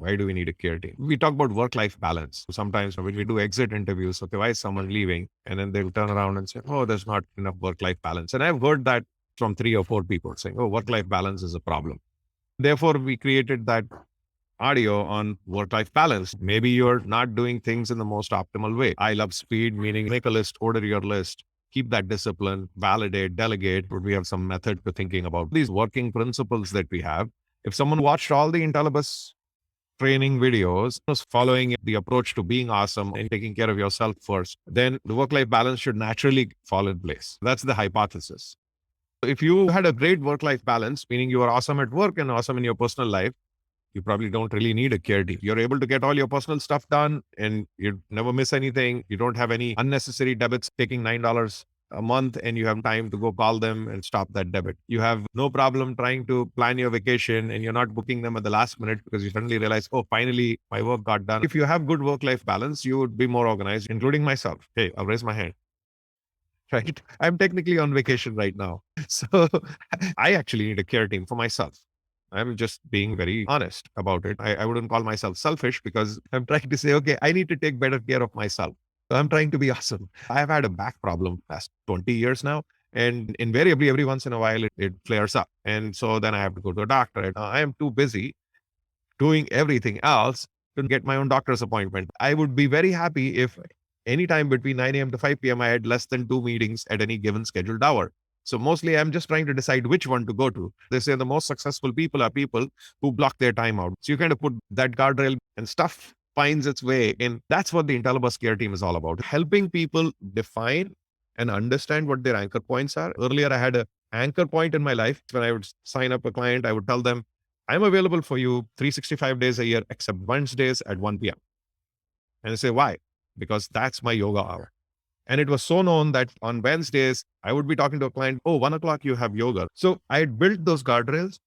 Why do we need a care team? We talk about work-life balance. Sometimes when we do exit interviews, okay, why is someone leaving? And then they'll turn around and say, oh, there's not enough work-life balance. And I've heard that from 3 or 4 people saying, oh, work-life balance is a problem. Therefore, we created that audio on work-life balance. Maybe you're not doing things in the most optimal way. I love speed, meaning make a list, order your list, keep that discipline, validate, delegate. But we have some method to thinking about these working principles that we have. If someone watched all the Intellibus training videos, was following the approach to being awesome and taking care of yourself first, then the work-life balance should naturally fall in place. That's the hypothesis. If you had a great work-life balance, meaning you are awesome at work and awesome in your personal life, you probably don't really need a care team. You're able to get all your personal stuff done and you never miss anything. You don't have any unnecessary debits taking $9 a month and you have time to go call them and stop that debit. You have no problem trying to plan your vacation and you're not booking them at the last minute because you suddenly realize, oh, finally my work got done. If you have good work-life balance, you would be more organized, including myself. Hey, I'll raise my hand. Right? I'm technically on vacation right now. So I actually need a care team for myself. I'm just being very honest about it. I wouldn't call myself selfish because I'm trying to say, okay, I need to take better care of myself. So I'm trying to be awesome. I've had a back problem past 20 years now. And invariably, every once in a while, it flares up. And so then I have to go to a doctor. I am too busy doing everything else to get my own doctor's appointment. I would be very happy if anytime between 9 a.m. to 5 p.m., I had less than 2 meetings at any given scheduled hour. So mostly I'm just trying to decide which one to go to. They say the most successful people are people who block their time out. So you kind of put that guardrail and stuff finds its way in. That's what the Intellibus Care team is all about. Helping people define and understand what their anchor points are. Earlier, I had an anchor point in my life. When I would sign up a client, I would tell them, I'm available for you 365 days a year, except Wednesdays at 1 p.m. And they say, why? Because that's my yoga hour. And it was so known that on Wednesdays, I would be talking to a client, oh, 1 o'clock, you have yoga. So I had built those guardrails.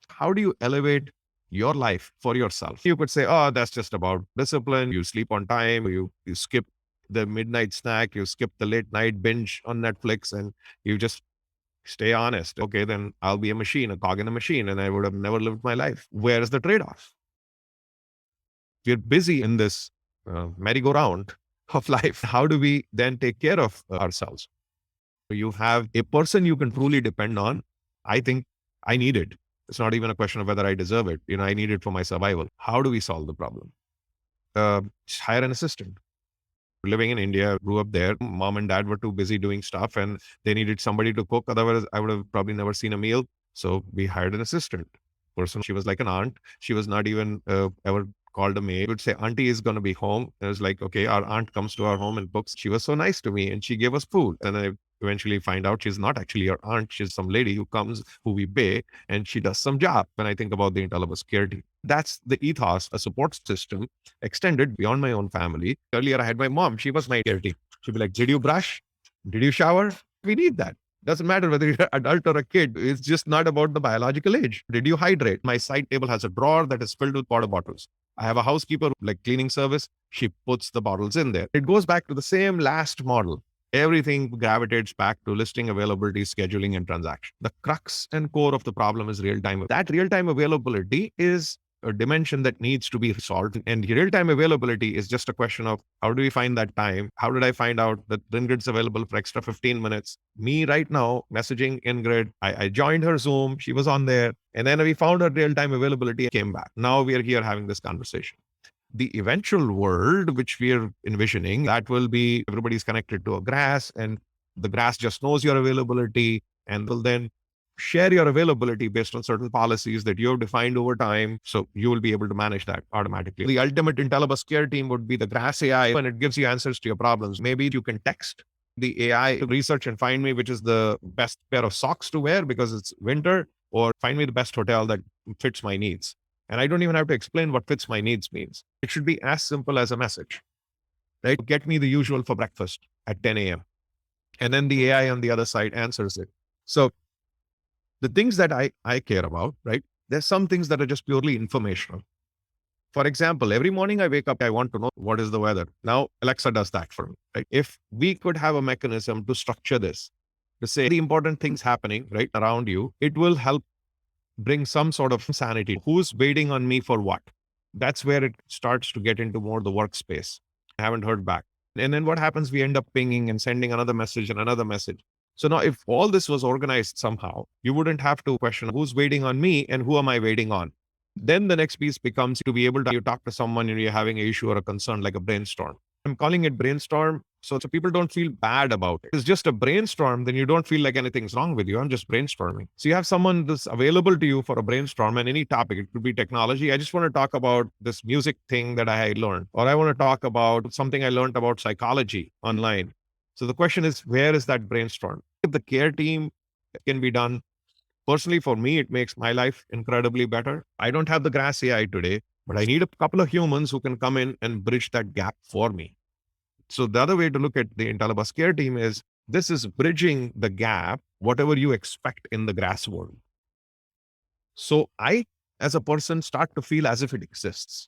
How do you elevate your life for yourself? You could say, oh, that's just about discipline. You sleep on time. You skip the midnight snack. You skip the late night binge on Netflix and you just stay honest. Okay, then I'll be a machine, a cog in a machine, and I would have never lived my life. Where is the trade-off? We're busy in this merry-go-round of life. How do we then take care of ourselves? You have a person you can truly depend on. I think I need it. It's not even a question of whether I deserve it. I need it for my survival. How do we solve the problem? Hire an assistant. Living in India, grew up there. Mom and dad were too busy doing stuff and they needed somebody to cook. Otherwise, I would have probably never seen a meal. So we hired an assistant person. She was like an aunt. She was not even ever called a maid. Would say, auntie is going to be home. It was like, okay, our aunt comes to our home and cooks. She was so nice to me and she gave us food. And I eventually find out she's not actually our aunt. She's some lady who comes, who we pay, and she does some job. When I think about the Intellibus Care team, that's the ethos, a support system extended beyond my own family. Earlier, I had my mom. She was my care team. She'd be like, did you brush? Did you shower? We need that. Doesn't matter whether you're an adult or a kid. It's just not about the biological age. Did you hydrate? My side table has a drawer that is filled with water bottles. I have a housekeeper, like cleaning service. She puts the bottles in there. It goes back to the same last model. Everything gravitates back to listing availability, scheduling, and transaction. The crux and core of the problem is real-time. That real-time availability is a dimension that needs to be solved. And real-time availability is just a question of how do we find that time? How did I find out that Ingrid's available for extra 15 minutes? Me right now messaging Ingrid. I joined her Zoom. She was on there. And then we found her real-time availability, came back. Now we are here having this conversation. The eventual world, which we are envisioning, that will be everybody's connected to a grass and the grass just knows your availability and will then share your availability based on certain policies that you have defined over time. So you will be able to manage that automatically. The ultimate Intellibus Care team would be the grass AI, and it gives you answers to your problems. Maybe you can text the AI, research and find me which is the best pair of socks to wear because it's winter, or find me the best hotel that fits my needs. And I don't even have to explain what fits my needs means. It should be as simple as a message, right? Get me the usual for breakfast at 10 a.m. And then the AI on the other side answers it. So the things that I care about, right? There's some things that are just purely informational. For example, every morning I wake up, I want to know what is the weather. Now, Alexa does that for me, right? If we could have a mechanism to structure this, to say the important things happening right around you, it will help bring some sort of sanity. Who's waiting on me for what? That's where it starts to get into more the workspace. I haven't heard back. And then what happens? We end up pinging and sending another message and another message. So now, if all this was organized somehow, you wouldn't have to question who's waiting on me and who am I waiting on. Then the next piece becomes to be able to you talk to someone and you're having an issue or a concern like a brainstorm. I'm calling it brainstorm so people don't feel bad about it. It's just a brainstorm, then you don't feel like anything's wrong with you. I'm just brainstorming. So you have someone that's available to you for a brainstorm and any topic. It could be technology. I just want to talk about this music thing that I learned, or I want to talk about something I learned about psychology online. So the question is, where is that brainstorm? If the care team can be done, personally, for me, it makes my life incredibly better. I don't have the grass AI today, but I need a couple of humans who can come in and bridge that gap for me. So the other way to look at the Intellibus Care team is this is bridging the gap, whatever you expect in the grass world. So I, as a person, start to feel as if it exists.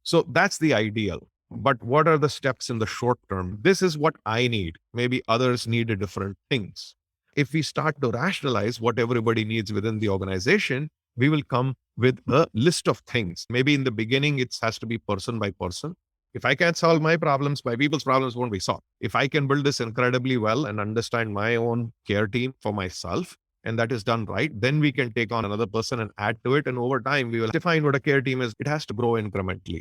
So that's the ideal. But what are the steps in the short term? This is what I need. Maybe others need different things. If we start to rationalize what everybody needs within the organization, we will come with a list of things. Maybe in the beginning, it has to be person by person. If I can't solve my problems, my people's problems won't be solved. If I can build this incredibly well and understand my own care team for myself, and that is done right, then we can take on another person and add to it. And over time, we will define what a care team is. It has to grow incrementally.